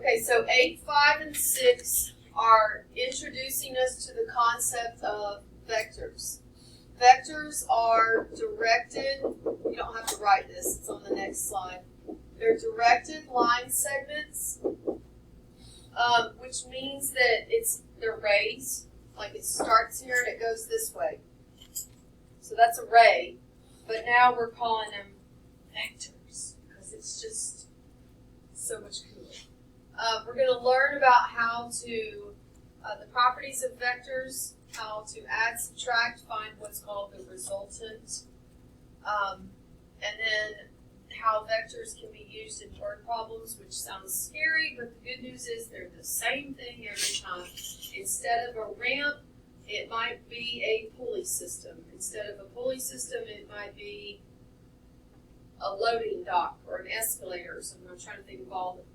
Okay, so 8, 5, and 6 are introducing us to the concept of vectors. Vectors are directed, you don't have to write this, it's on the next slide. They're directed line segments, which means that they're rays, like it starts here and it goes this way. So that's a ray, but now we're calling them vectors because it's just so much cooler. We're going to learn about how to, the properties of vectors, how to add, subtract, find what's called the resultant, and then how vectors can be used in word problems, which sounds scary, but the good news is they're the same thing every time. Instead of a ramp, it might be a pulley system. Instead of a pulley system, it might be a loading dock or an escalator or something. I'm trying to think of all of them.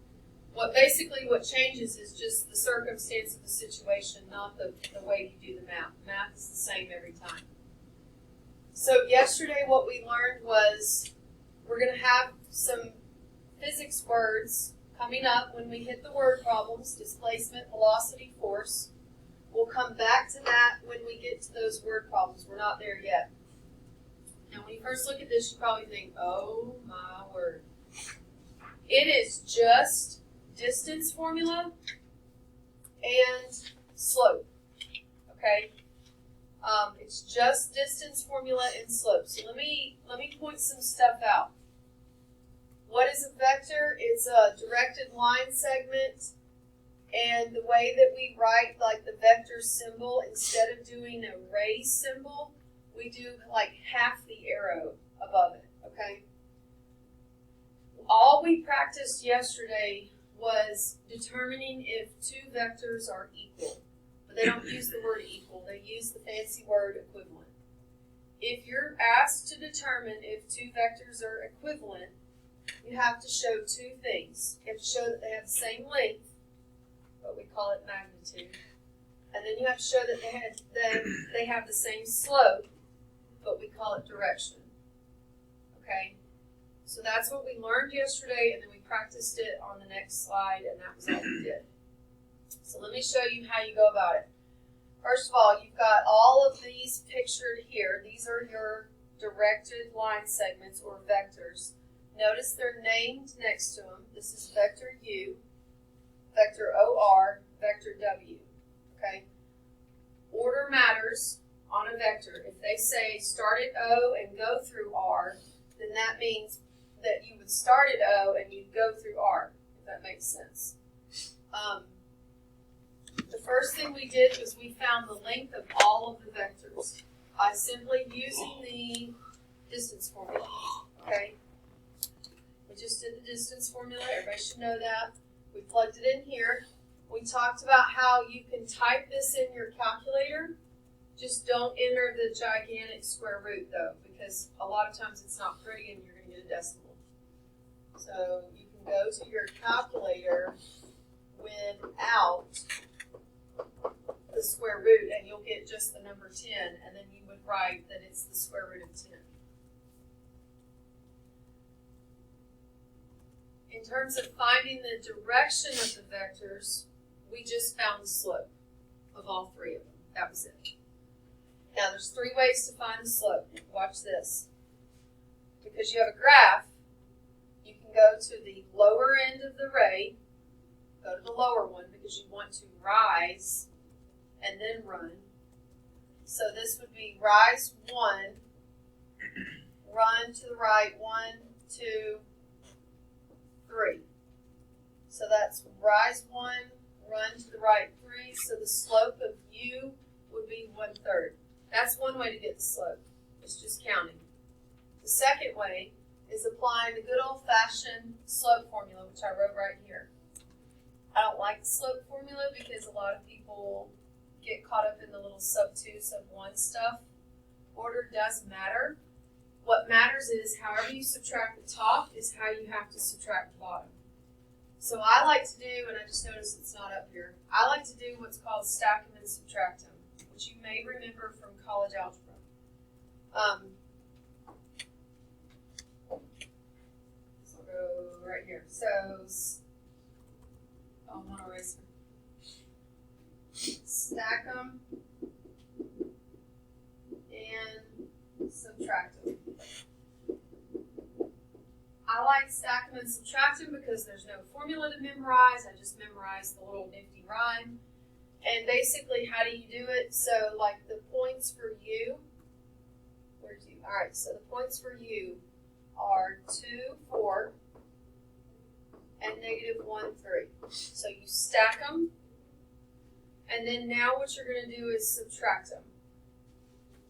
What changes is just the circumstance of the situation, not the way you do the math. Math is the same every time. So yesterday what we learned was we're going to have some physics words coming up when we hit the word problems: displacement, velocity, force. We'll come back to that when we get to those word problems. We're not there yet. Now when you first look at this, you probably think, oh my word. It is just distance formula and slope, okay? It's just distance formula and slope. So let me point some stuff out. What is a vector? It's a directed line segment, and the way that we write like the vector symbol, instead of doing a raised symbol, we do like half the arrow above it, okay? All we practiced yesterday was determining if two vectors are equal. But they don't use the word equal, they use the fancy word equivalent. If you're asked to determine if two vectors are equivalent, you have to show two things. You have to show that they have the same length, but we call it magnitude. And then you have to show that they have the same slope, but we call it direction. Okay? So that's what we learned yesterday, and then we practiced it on the next slide, and that was all we did. So let me show you how you go about it. First of all, you've got all of these pictured here. These are your directed line segments or vectors. Notice they're named next to them. This is vector U, vector OR, vector W. Okay? Order matters on a vector. If they say start at O and go through R, then that means that you would start at O and you'd go through R, if that makes sense. The first thing we did was we found the length of all of the vectors by simply using the distance formula, okay? We just did the distance formula. Everybody should know that. We plugged it in here. We talked about how you can type this in your calculator. Just don't enter the gigantic square root, though, because a lot of times it's not pretty and you're going to get a decimal. So you can go to your calculator without the square root and you'll get just the number 10, and then you would write that it's the square root of 10. In terms of finding the direction of the vectors, we just found the slope of all three of them. That was it. Now there's three ways to find the slope. Watch this. Because you have a graph, you can go to the lower end of the ray, go to the lower one because you want to rise and then run. So this would be rise 1, run to the right 1, 2, 3. So that's rise 1, run to the right 3. So the slope of U would be 1/3. That's one way to get the slope. It's just counting. The second way is applying the good old-fashioned slope formula, which I wrote right here. I don't like the slope formula because a lot of people get caught up in the little sub 2, sub 1 stuff. Order does matter. What matters is however you subtract the top is how you have to subtract the bottom. So I like to do, and I just noticed it's not up here, I like to do what's called stack them and subtract them, which you may remember from college algebra. So I'll go right here. So stack them and subtract them. I like stack them and subtract them because there's no formula to memorize. I just memorize the little nifty rhyme. And basically, how do you do it? So, like the points for u, where's u? All right, so the points for u are 2, 4, and -1, 3. So you stack them, and then now what you're going to do is subtract them.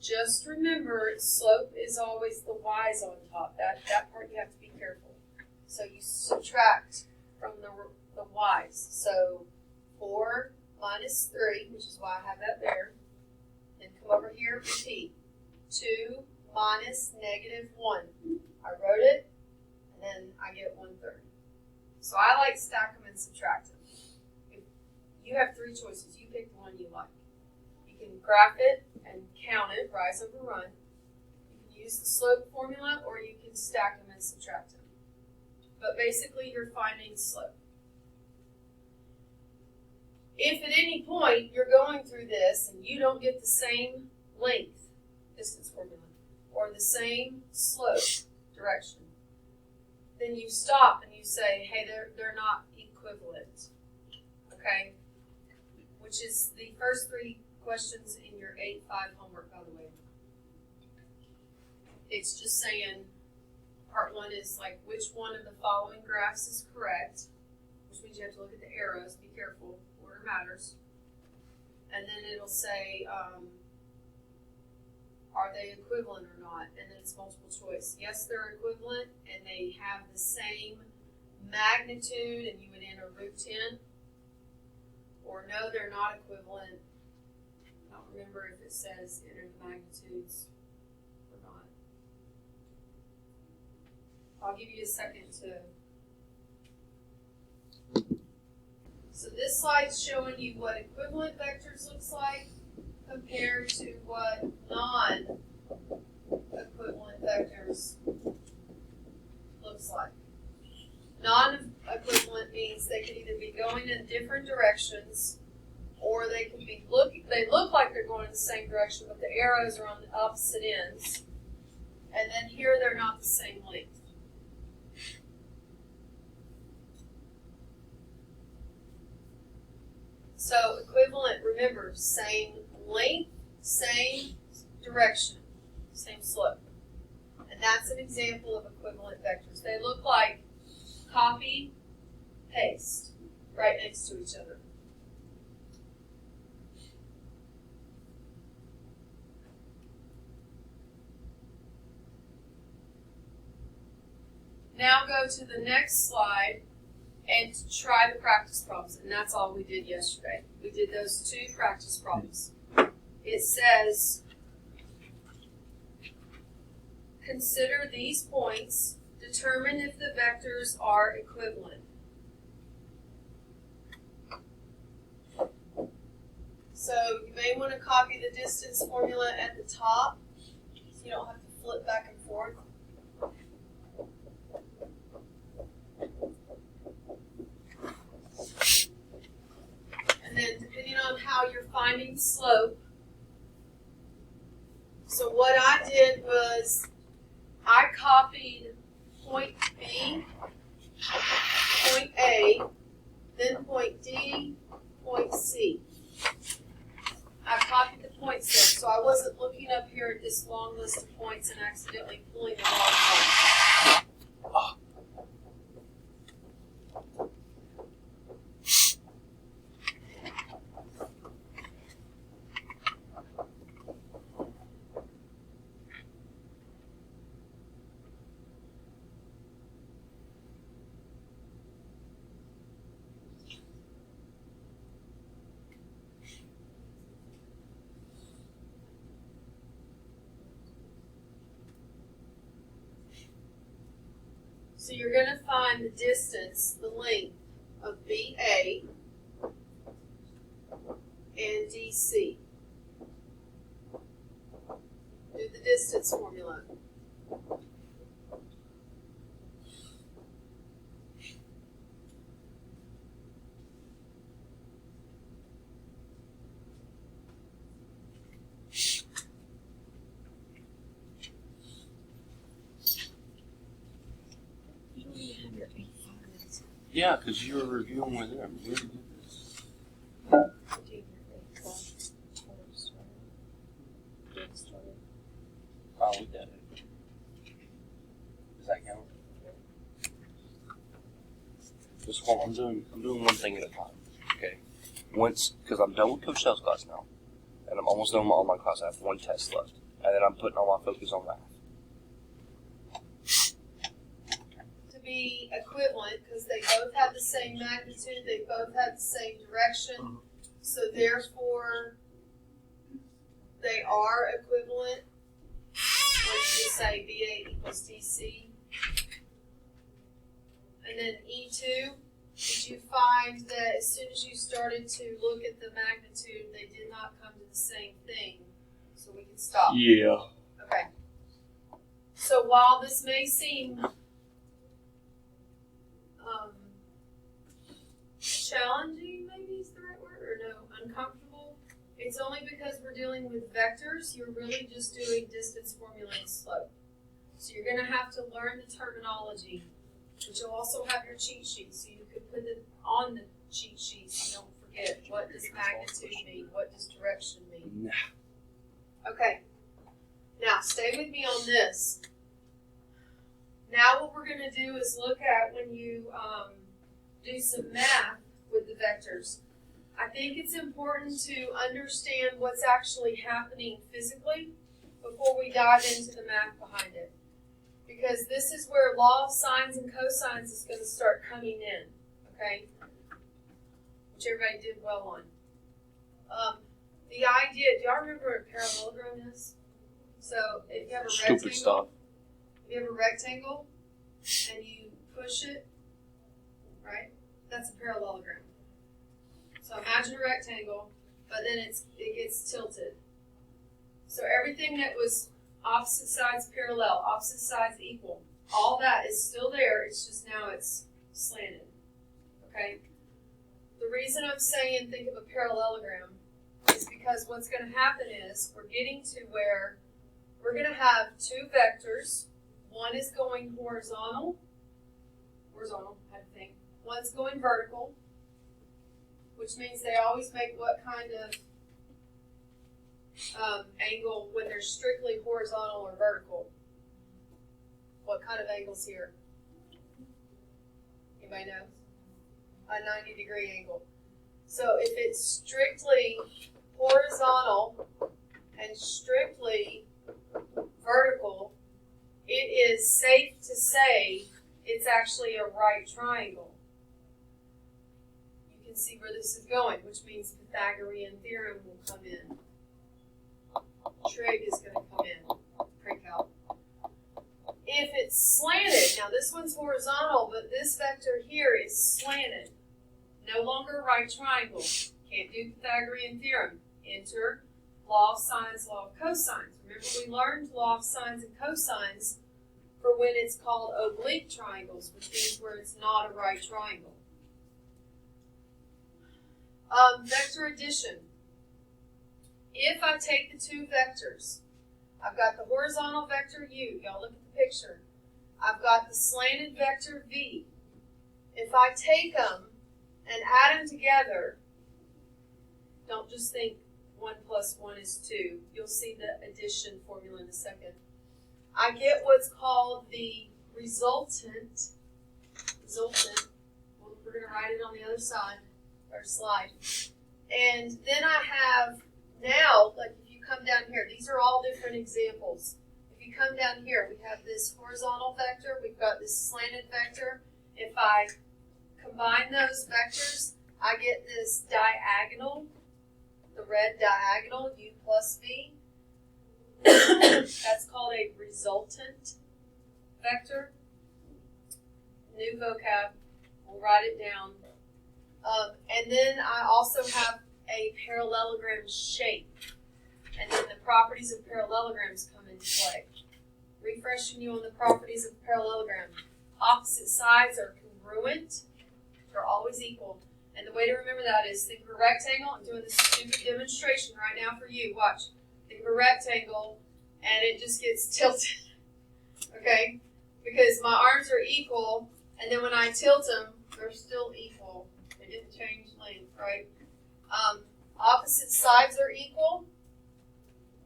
Just remember, slope is always the y's on top. That part you have to be careful. So you subtract from the y's. So 4 minus 3, which is why I have that there. Then come over here, repeat. 2 minus -1. I wrote it, and then I get 1/3. So I like stack them and subtract them. If you have 3 choices. You pick the one you like. You can graph it and count it, rise over run. You can use the slope formula, or you can stack them and subtract them. But basically, you're finding slope. If at any point you're going through this and you don't get the same length, distance formula, or the same slope, direction, then you stop and you say, hey, they're not equivalent. Okay? Which is the first 3 questions in your 8-5 homework, by the way. It's just saying, part 1 is like, which one of the following graphs is correct, which means you have to look at the arrows, be careful, order matters. And then it'll say, are they equivalent or not? And then it's multiple choice. Yes, they're equivalent, and they have the same magnitude, and you would enter √10. Or no, they're not equivalent. I don't remember if it says enter the magnitudes or not. I'll give you a second to. So this slide's showing you what equivalent vectors looks like compared to what non-equivalent vectors looks like. Non-equivalent means they could either be going in different directions, or they could be they look like they're going in the same direction, but the arrows are on the opposite ends. And then here they're not the same length. So equivalent, remember, same length, same direction, same slope. And that's an example of equivalent vectors. They look like copy, paste, right next to each other. Now go to the next slide and try the practice problems. And that's all we did yesterday. We did those 2 practice problems. It says, consider these points. Determine if the vectors are equivalent. So you may want to copy the distance formula at the top so you don't have to flip back and forth. And then depending on how you're finding slope, so what I did was I copied point B, point A, then point D, point C. I copied the points there, so I wasn't looking up here at this long list of points and accidentally pulling the wrong one. So you're going to find the distance, the length of BA and DC. Do the distance formula. Yeah, because you were reviewing with them. We already did this. I looked at it. Does that count? Just hold on. I'm doing one thing at a time. Okay. Once, because I'm done with Coach Dell's class now, and I'm almost done with all my class. I have one test left, and then I'm putting all my focus on math. To be equivalent, because they both have the same magnitude, they both have the same direction, so therefore they are equivalent. What did you say? BA equals DC. And then E2, did you find that as soon as you started to look at the magnitude, they did not come to the same thing? So we can stop. Yeah. Okay. So while this may seem challenging, maybe is the right word, or no, uncomfortable, it's only because we're dealing with vectors. You're really just doing distance, formula, and slope. So you're going to have to learn the terminology, but you'll also have your cheat sheet, so you could put it on the cheat sheet so you don't forget. What does magnitude mean? What does direction mean? Nah. Okay. Now, stay with me on this. Now what we're going to do is look at when you do some math with the vectors. I think it's important to understand what's actually happening physically before we dive into the math behind it. Because this is where law of sines and cosines is going to start coming in, okay? Which everybody did well on. The idea, do y'all remember what a parallelogram is? So if you have a Stupid stuff. if you have a rectangle and you push it, right? That's a parallelogram. So imagine a rectangle, but then it gets tilted. So everything that was opposite sides parallel, opposite sides equal, all that is still there, it's just now it's slanted, okay? The reason I'm saying think of a parallelogram is because what's going to happen is we're getting to where we're going to have two vectors. One is going horizontal, I think. One's going vertical, which means they always make what kind of angle when they're strictly horizontal or vertical? What kind of angles here? Anybody knows? A 90-degree angle. So if it's strictly horizontal and strictly vertical, it is safe to say it's actually a right triangle. You can see where this is going, which means Pythagorean theorem will come in. Trig is going to come in. Prink out. If it's slanted, now this one's horizontal, but this vector here is slanted. No longer a right triangle. Can't do Pythagorean theorem. Enter law of sines, law of cosines. Remember we learned law of sines and cosines for when it's called oblique triangles, which means where it's not a right triangle. Vector addition. If I take the two vectors, I've got the horizontal vector u, y'all look at the picture. I've got the slanted vector v. If I take them and add them together, don't just think 1 plus 1 is 2. You'll see the addition formula in a second. I get what's called the resultant. We're going to write it on the other side, or slide. And then I have now, like if you come down here, these are all different examples. If you come down here, we have this horizontal vector, we've got this slanted vector. If I combine those vectors, I get this diagonal, the red diagonal, u plus v. That's called a resultant vector. New vocab, we'll write it down. And then I also have a parallelogram shape. And then the properties of parallelograms come into play. Refreshing you on the properties of parallelogram. Opposite sides are congruent. They're always equal. And the way to remember that is think of a rectangle. I'm doing this stupid demonstration right now for you. Watch. Think of a rectangle and it just gets tilted. Okay? Because my arms are equal, and then when I tilt them, they're still equal. They didn't change length, right? Opposite sides are equal.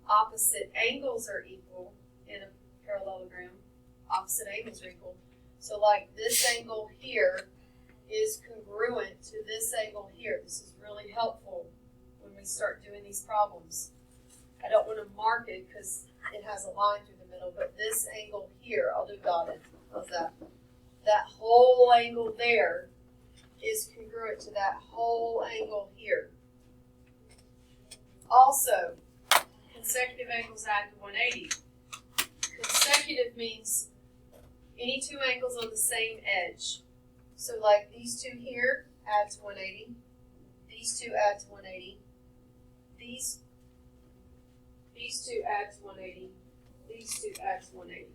Opposite angles are equal in a parallelogram. Opposite angles are equal. So like this angle here is congruent to this angle here. This is really helpful when we start doing these problems. I don't want to mark it because it has a line through the middle, but this angle here, I'll do dotted. How's that? That whole angle there is congruent to that whole angle here. Also, consecutive angles add to 180. Consecutive means any two angles on the same edge. So like these two here add to 180. These two add to 180. These two add to 180. These two add to 180.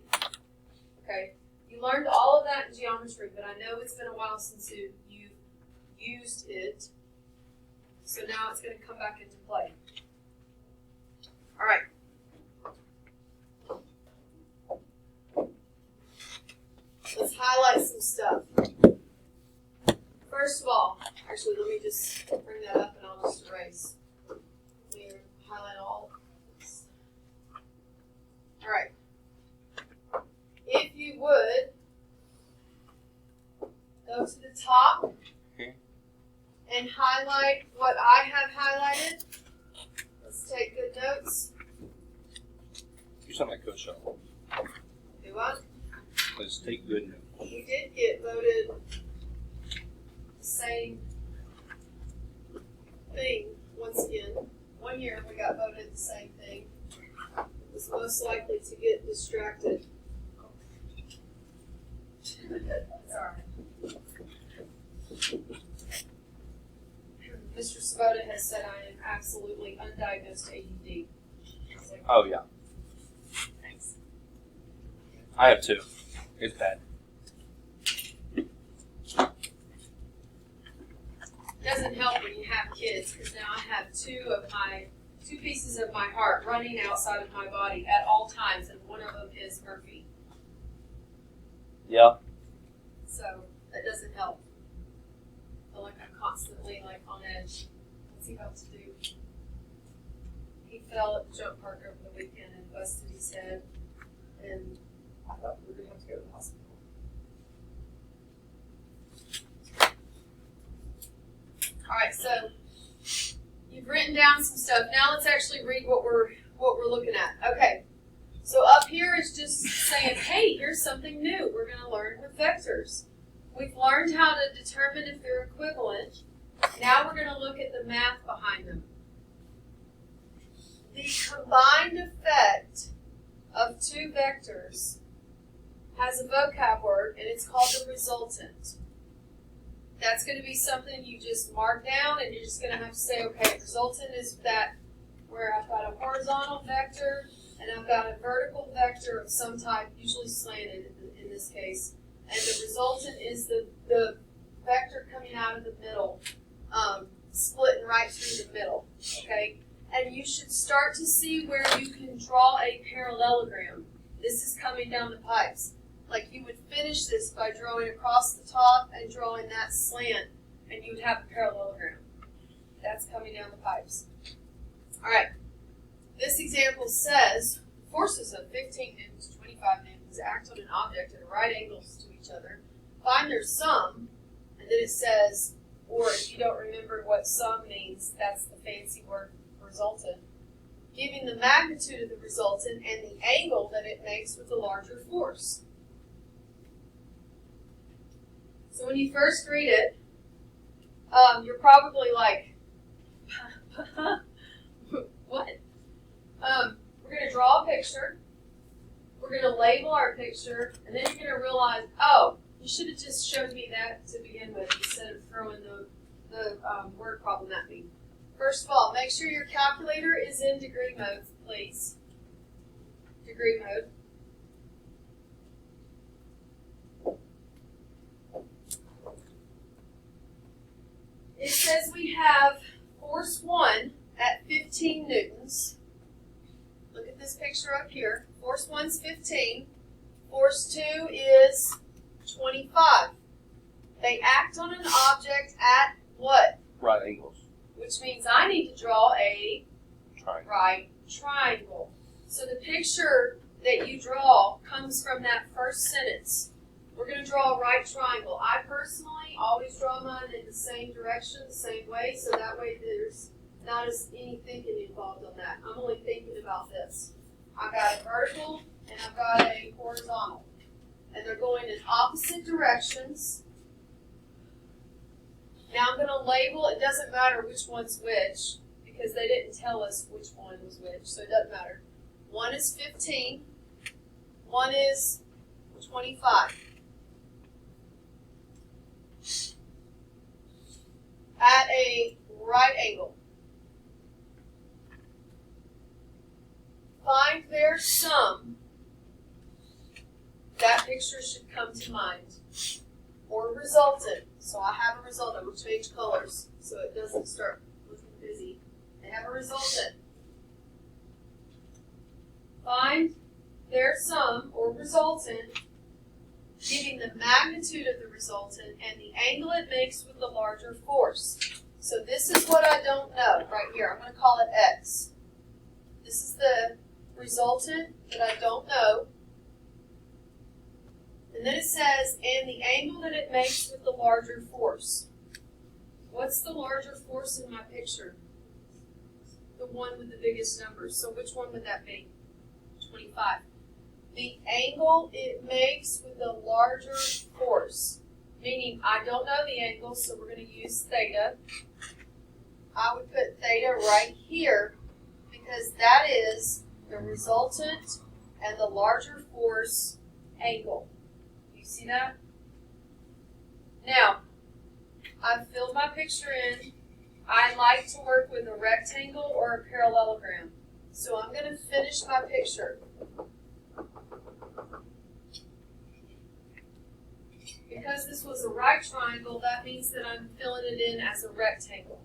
Okay? You learned all of that in geometry, but I know it's been a while since you've used it. So now it's going to come back into play. All right. Let's highlight some stuff. First of all, actually, let me just bring that up and I'll just erase. Let me highlight all of this. All right. If you would, go to the top and highlight what I have highlighted. Let's take good notes. You sound like Coach Shaw. Do what? Let's take good notes. We did get voted the same thing once again. 1 year we got voted the same thing. It was most likely to get distracted. That's all right. Mr. Svoboda has said I am absolutely undiagnosed ADD. Like, Oh, yeah. thanks. I have two. It's bad. Doesn't help when you have kids because now I have two pieces of my heart running outside of my body at all times, and one of them is Murphy. Yeah. So that doesn't help. I feel like I'm constantly like on edge. What's he about to do? He fell at the jump park over the weekend and busted his head, and I thought we were going to have to go to the hospital. All right, so you've written down some stuff. Now let's actually read what we're looking at. Okay, so up here is just saying, hey, here's something new. We're going to learn with vectors. We've learned how to determine if they're equivalent. Now we're going to look at the math behind them. The combined effect of two vectors has a vocab word, and it's called the resultant. That's going to be something you just mark down, and you're just going to have to say, okay, resultant is that where I've got a horizontal vector, and I've got a vertical vector of some type, usually slanted in this case, and the resultant is the vector coming out of the middle, splitting right through the middle, okay? And you should start to see where you can draw a parallelogram. This is coming down the pipes. Like you would finish this by drawing across the top and drawing that slant, and you would have a parallelogram. That's coming down the pipes. All right. This example says, forces of 15 newtons, 25 newtons act on an object at right angles to each other. Find their sum, and then it says, or if you don't remember what sum means, that's the fancy word resultant, giving the magnitude of the resultant and the angle that it makes with the larger force. So when you first read it, you're probably like, what? We're going to draw a picture. We're going to label our picture. And then you're going to realize, oh, you should have just showed me that to begin with instead of throwing the word problem at me. First of all, make sure your calculator is in degree mode, please. Degree mode. It says we have force 1 at 15 newtons. Look at this picture up here. Force 1 is 15. Force 2 is 25. They act on an object at what? Right angles. Which means I need to draw a Triangle. right triangle. So the picture that you draw comes from that first sentence. We're going to draw a right triangle. I personally always draw mine in the same direction, the same way, so that way there's not as any thinking involved on that. I'm only thinking about this. I've got a vertical and I've got a horizontal. And they're going in opposite directions. Now I'm going to label, it doesn't matter which one's which, because they didn't tell us which one was which, so it doesn't matter. One is 15, one is 25. At a right angle. Find their sum. That picture should come to mind. Or resultant. So I have a resultant. We'll change colors so it doesn't start looking busy. They have a resultant. Find their sum or resultant, giving the magnitude of the resultant and the angle it makes with the larger force. So this is what I don't know right here. I'm going to call it X. This is the resultant that I don't know. And then it says, and the angle that it makes with the larger force. What's the larger force in my picture? The one with the biggest numbers. So which one would that be? 25. The angle it makes with the larger force. Meaning, I don't know the angle, so we're going to use theta. I would put theta right here, because that is the resultant and the larger force angle. You see that? Now, I've filled my picture in. I like to work with a rectangle or a parallelogram. So I'm going to finish my picture. Because this was a right triangle, that means that I'm filling it in as a rectangle.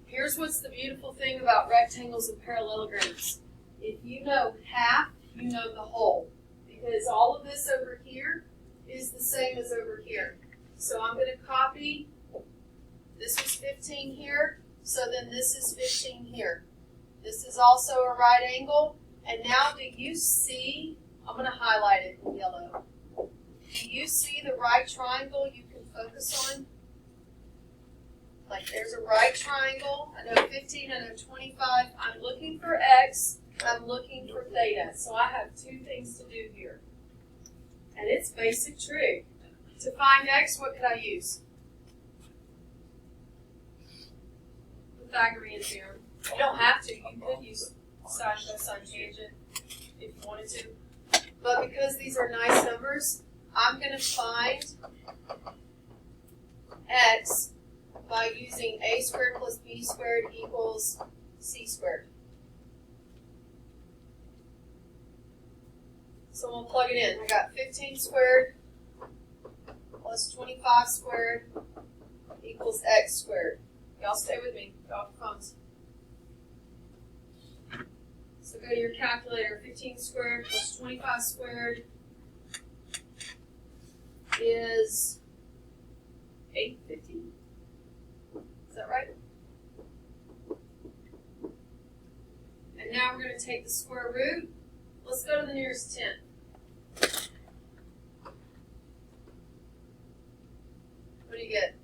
Here's what's the beautiful thing about rectangles and parallelograms. If you know half, you know the whole. Because all of this over here is the same as over here. So I'm going to copy, this was 15 here, so then this is 15 here. This is also a right angle. And now do you see, I'm going to highlight it in yellow. Do you see the right triangle you can focus on? Like there's a right triangle. I know 15, I know 25. I'm looking for X, I'm looking for theta. So I have two things to do here. And it's basic trig. To find X, what could I use? Pythagorean theorem. You don't have to. You could use sine, cosine, tangent if you wanted to. But because these are nice numbers, I'm going to find X by using a squared plus b squared equals c squared. So I'm going to plug it in. I got 15 squared plus 25 squared equals x squared. Y'all stay with me. Y'all have phones. So go to your calculator. 15 squared plus 25 squared is 850. Is that right? And now we're going to take the square root. Let's go to the nearest 10. What do you get?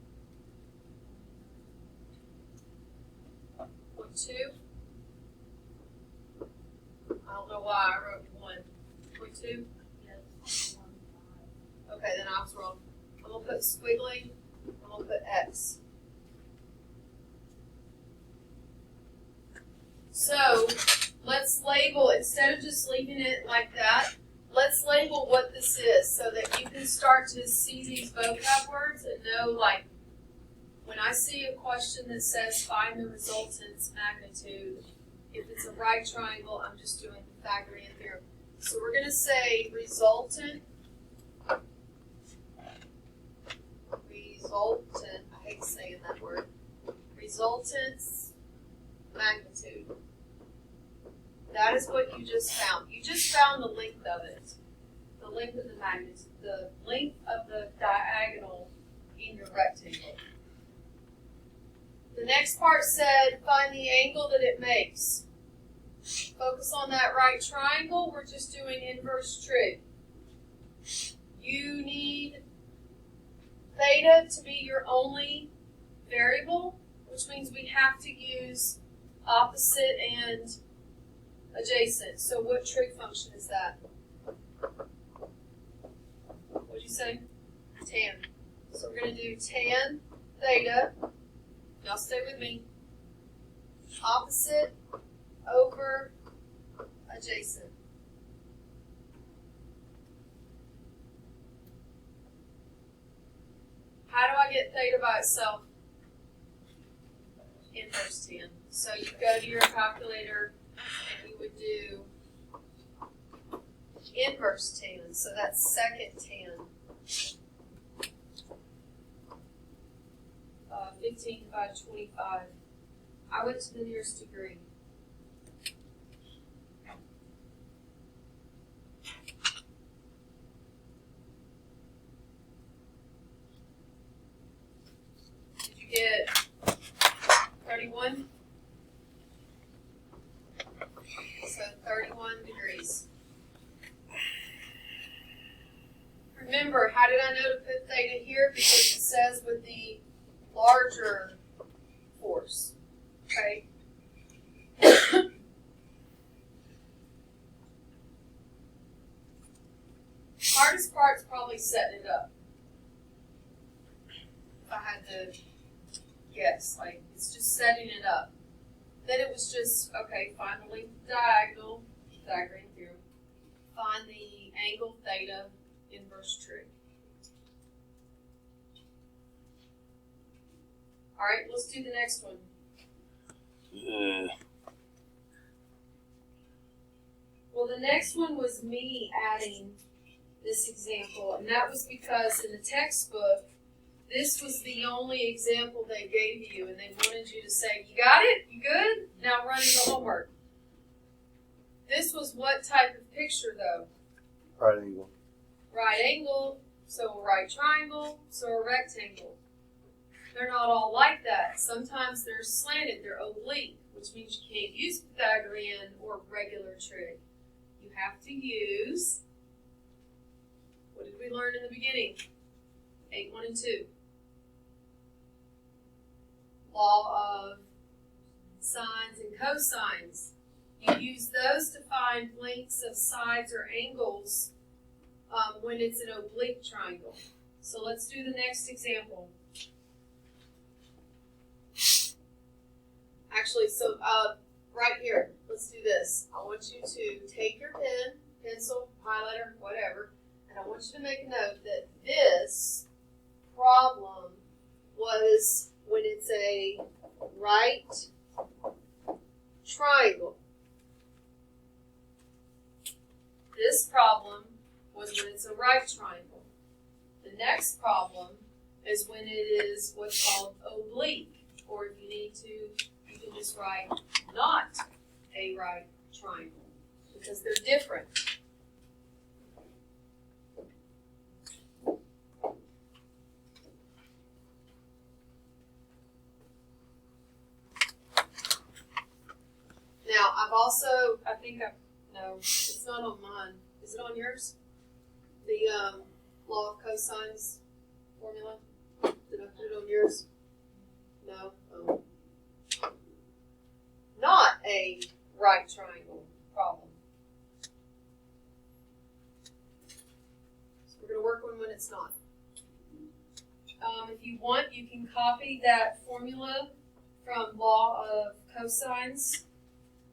0.2. I don't know why I wrote 1. 0.2? Yes. Okay, then I was wrong. I'm going to put squiggly. I'm going to put X. So, let's label, instead of just leaving it like that, let's label what this is so that you can start to see these vocab words and know, like, when I see a question that says find the resultant's magnitude, if it's a right triangle, I'm just doing Pythagorean theorem. So we're going to say resultant, I hate saying that word, resultant's magnitude. That is what you just found. You just found the length of it. The length of the magnitude. The length of the diagonal in your rectangle. The next part said find the angle that it makes. Focus on that right triangle. We're just doing inverse trig. You need theta to be your only variable, which means we have to use opposite and adjacent. So what trig function is that? What'd you say? Tan. So we're going to do tan theta. Y'all stay with me. Opposite over adjacent. How do I get theta by itself? Inverse tan. So you go to your calculator and you would do inverse tan. So that's second tan. 15 divided 25. I went to the nearest degree. Did you get 31? So 31 degrees. Remember, how did I know to put theta here? Because it says with the larger force, okay? Hardest part's probably setting it up. If I had to guess, like, it's just setting it up. Then it was just, okay, find the length of diagonal, diagram theorem. Find the angle theta, inverse trig. All right, let's do the next one. Well, the next one was me adding this example, and that was because in the textbook, this was the only example they gave you, and they wanted you to say, you got it? You good? Now running the homework. This was what type of picture, though? Right angle. Right angle, so a right triangle, so a rectangle. They're not all like that. Sometimes they're slanted, they're oblique, which means you can't use Pythagorean or regular trig. You have to use, what did we learn in the beginning? 8, 1, and 2. Law of sines and cosines. You use those to find lengths of sides or angles when it's an oblique triangle. So let's do the next example. Actually, so right here, let's do this. I want you to take your pen, pencil, highlighter, whatever, and I want you to make a note that this problem was when it's a right triangle. This problem was when it's a right triangle. The next problem is when it is what's called oblique, or if you need to, you can just write not a right triangle, because they're different. Now, I've also, no, it's not on mine. Is it on yours? The law of cosines formula? Did I put it on yours? No? Oh. Not a right triangle problem. So we're going to work on when it's not. If you want, you can copy that formula from law of cosines.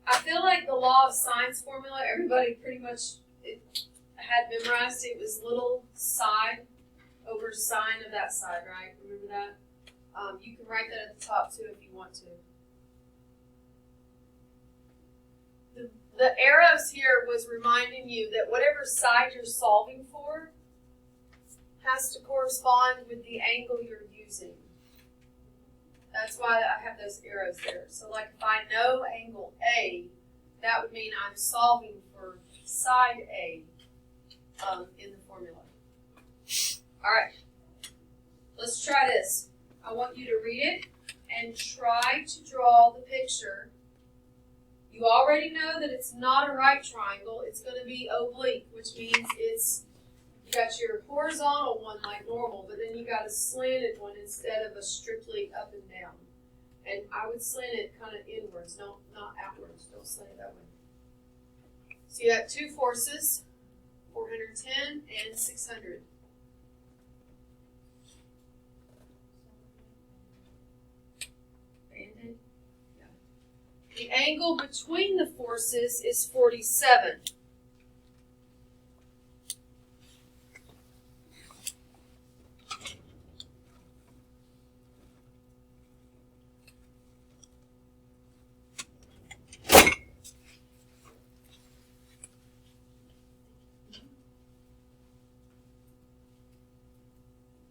I feel like the law of sines formula, everybody pretty much had memorized. It was little side over sine of that side, right? Remember that? You can write that at the top too if you want to. The arrows here was reminding you that whatever side you're solving for has to correspond with the angle you're using. That's why I have those arrows there. So like if I know angle A, that would mean I'm solving for side A in the formula. All right. Let's try this. I want you to read it and try to draw the picture. You already know that it's not a right triangle. It's going to be oblique, which means you got your horizontal one like normal, but then you got a slanted one instead of a strictly up and down. And I would slant it kind of inwards, not outwards. Don't slant it that way. So you have two forces, 410 and 600. Banded? Yeah. The angle between the forces is 47.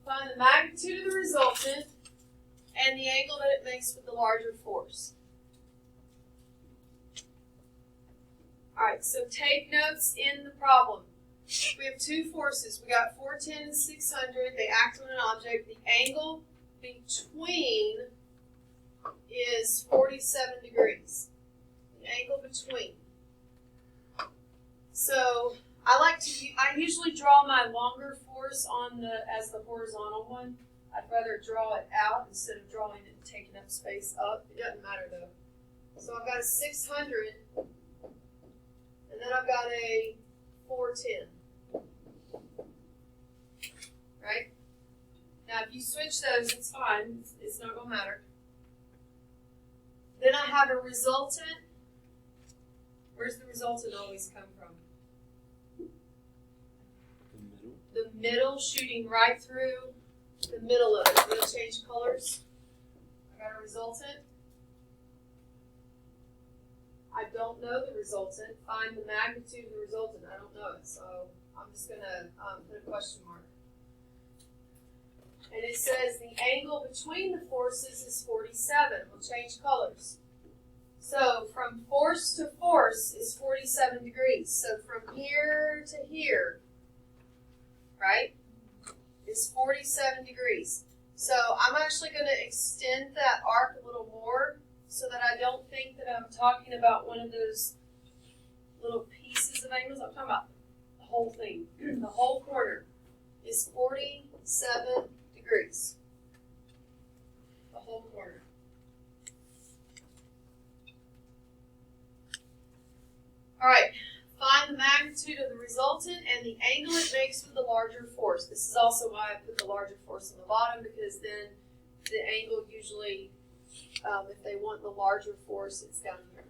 Find the magnitude of the resultant and the angle that it makes with the larger force. Alright, so take notes in the problem. We have two forces. We got 410 and 600. They act on an object. The angle between is 47 degrees. The angle between. So I usually draw my longer force as the horizontal one. I'd rather draw it out instead of drawing it and taking up space up. It doesn't matter though. So I've got a 600, and then I've got a 410. Right? Now if you switch those, it's fine. It's not going to matter. Then I have a resultant. Where's the resultant always come from? The middle, shooting right through the middle of it. We'll change colors. I got a resultant. I don't know the resultant. Find the magnitude of the resultant. I don't know it, so I'm just going to put a question mark. And it says the angle between the forces is 47. We'll change colors. So from force to force is 47 degrees. So from here to here, right, is 47 degrees. So I'm actually going to extend that arc a little more so that I don't think that I'm talking about one of those little pieces of angles. I'm talking about the whole thing. The whole corner is 47 degrees. The whole corner. All right. Find the magnitude of the resultant and the angle it makes with the larger force. This is also why I put the larger force on the bottom, because then the angle usually, if they want the larger force, it's down here.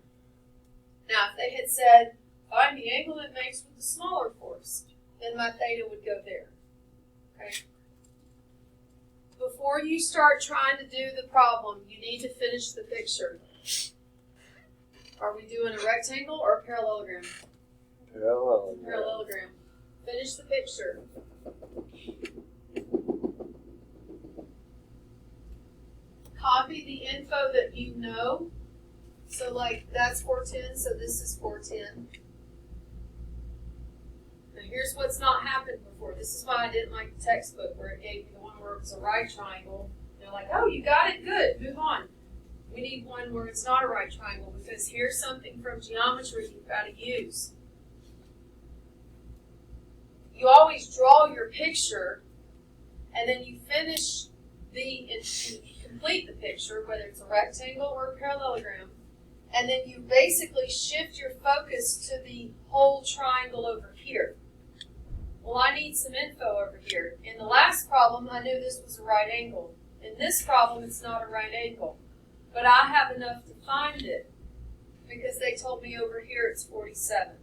Now, if they had said, find the angle it makes with the smaller force, then my theta would go there. Okay? Before you start trying to do the problem, you need to finish the picture. Are we doing a rectangle or a parallelogram? Parallelogram. Finish the picture. Copy the info that you know. So like that's 410, so this is 410. Now here's what's not happened before. This is why I didn't like the textbook where it gave me the one where it was a right triangle. They're like, oh, you got it, good, move on. We need one where it's not a right triangle, because here's something from geometry you've got to use. You always draw your picture, and then you finish complete the picture, whether it's a rectangle or a parallelogram, and then you basically shift your focus to the whole triangle over here. Well, I need some info over here. In the last problem, I knew this was a right angle. In this problem, it's not a right angle. But I have enough to find it because they told me over here it's 47.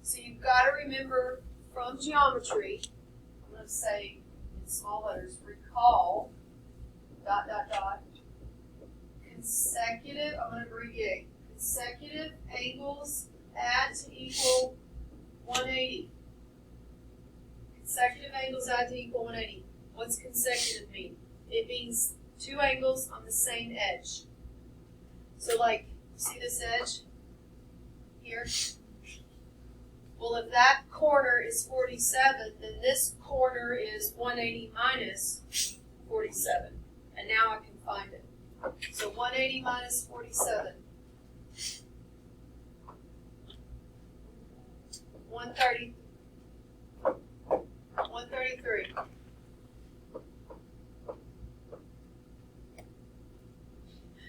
So you've got to remember from geometry, I'm going to say in small letters, recall, ... consecutive, I'm going to abbreviate, consecutive angles add to equal 180. Consecutive angles add to equal 180. What's consecutive mean? It means two angles on the same edge. So like, see this edge here? Well, if that corner is 47, then this corner is 180 minus 47. And now I can find it. So 180 minus 47. 133.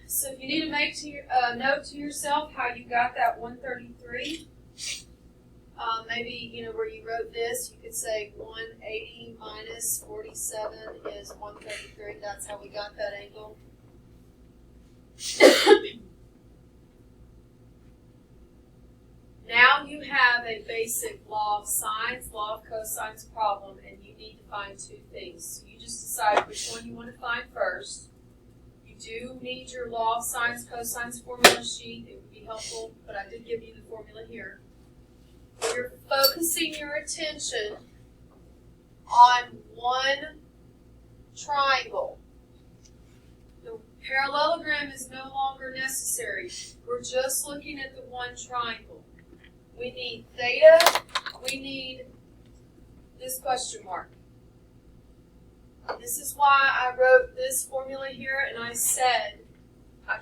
So if you need to make note to yourself how you got that 133, maybe where you wrote this, you could say 180 minus 47 is 133. That's how we got that angle. Now you have a basic law of sines, law of cosines problem, and you need to find two things. So you just decide which one you want to find first. You do need your law of sines, cosines formula sheet. It would be helpful, but I did give you the formula here. You're focusing your attention on one triangle. The parallelogram is no longer necessary. We're just looking at the one triangle. We need theta. We need this question mark. This is why I wrote this formula here, and I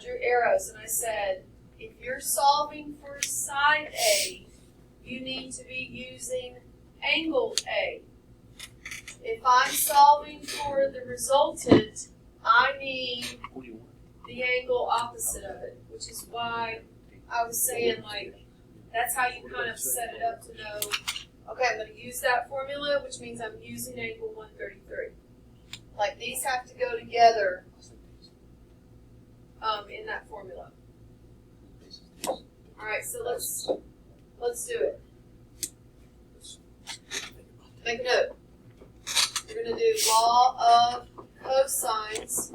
drew arrows, and I said, if you're solving for side A, you need to be using angle A. If I'm solving for the resultant, I need the angle opposite of it, which is why I was saying, that's how you kind of set it up to know, okay, I'm going to use that formula, which means I'm using angle 133. These have to go together in that formula. All right, so let's do it. Make a note. We're going to do law of cosines.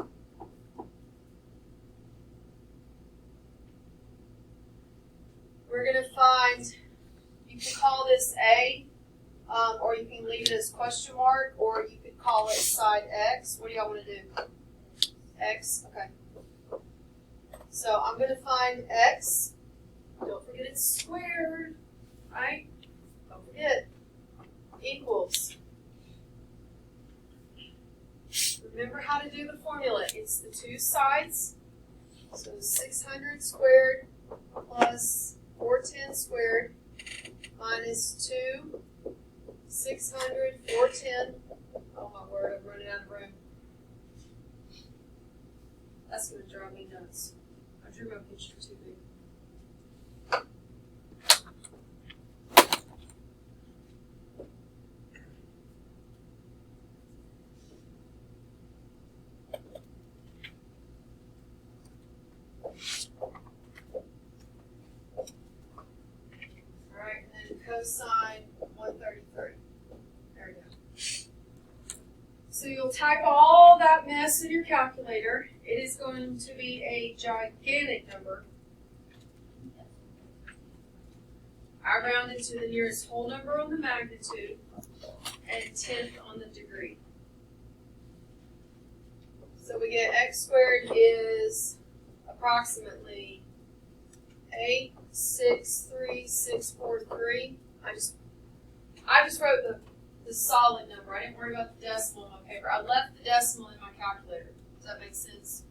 We're going to find, you can call this A, or you can leave it as question mark, or you could call it side X. What do y'all want to do? X? Okay. So I'm going to find X. Don't forget it's squared, right? Don't forget. Equals. Remember how to do the formula. It's the two sides. So 600 squared plus 410 squared minus 2, 600, 410. Oh my word, I'm running out of room. That's going to drive me nuts. I drew my picture too big. Cosine 133. There we go. So you'll type all that mess in your calculator. It is going to be a gigantic number. I rounded to the nearest whole number on the magnitude and tenth on the degree. So we get x squared is approximately 8,63643. I just wrote the solid number. I didn't worry about the decimal on my paper. I left the decimal in my calculator. Does that make sense?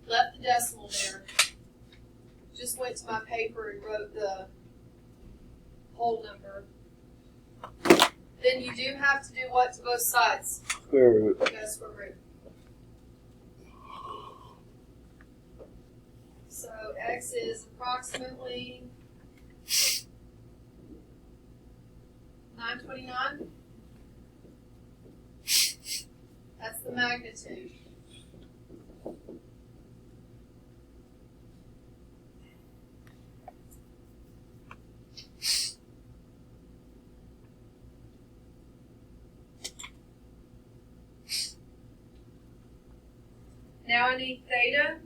Left the decimal there. Just went to my paper and wrote the whole number. Then you do have to do what to both sides? Square root. Yeah, square root. So x is approximately 929. That's the magnitude. Now I need theta.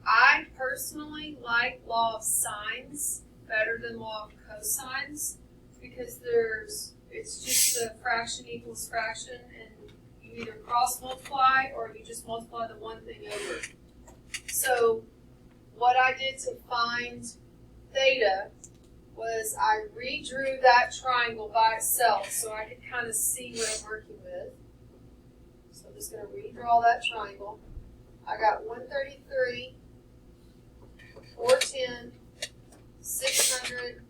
I personally like law of sines better than law of cosines because it's just the fraction equals fraction, and you either cross multiply or you just multiply the one thing over. So what I did to find theta was I redrew that triangle by itself so I could kind of see what I'm working with. So I'm just going to redraw that triangle. I got 133, 410, 600,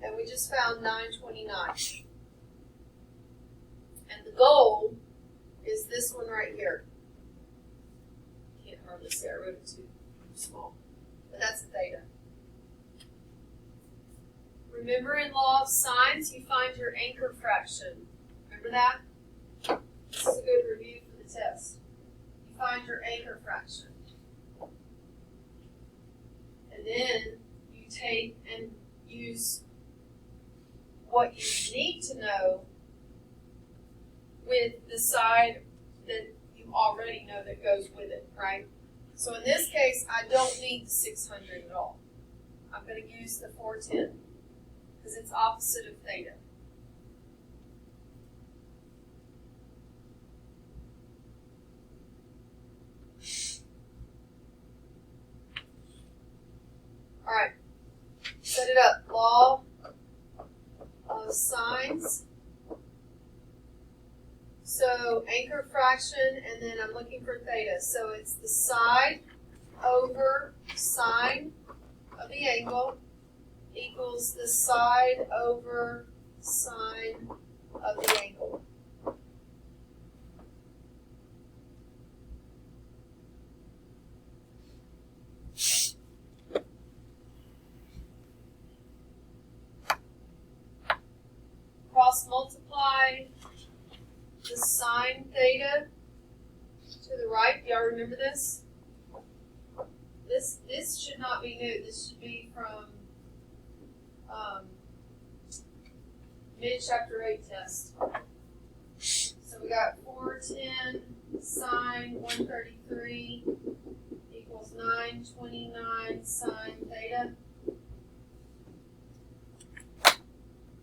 and we just found 929. And the goal is this one right here. Can't hardly see, I wrote it too small. But that's a theta. Remember in law of sines, you find your anchor fraction. Remember that? This is a good review for the test. You find your anchor fraction. And then you take and use what you need to know with the side that you already know that goes with it, right? So in this case, I don't need the 600 at all. I'm going to use the 410 because it's opposite of theta. All right, set it up. Law of sines. So anchor fraction, and then I'm looking for theta. So it's the side over sine of the angle equals the side over sine of the angle. Cross multiply the sine theta to the right. Y'all remember this? This should not be new. This should be from mid-chapter 8 test. So we got 410 sine 133 equals 929 sine theta.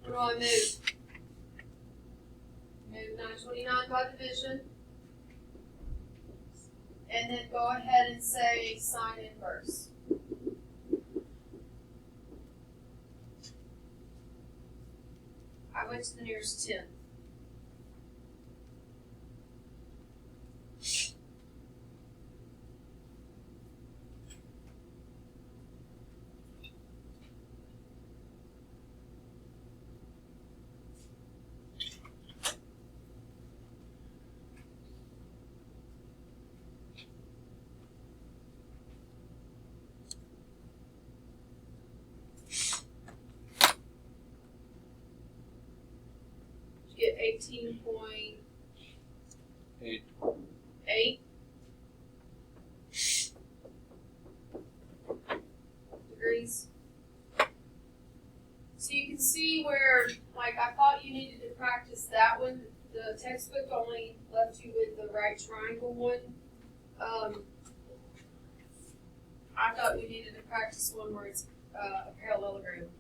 What do I move? Move 929 by division. And then go ahead and say sine inverse. I went to the nearest 10. Get 18.8 degrees. So you can see where, like, I thought you needed to practice that one. The textbook only left you with the right triangle one. I thought you needed to practice one where it's a parallelogram.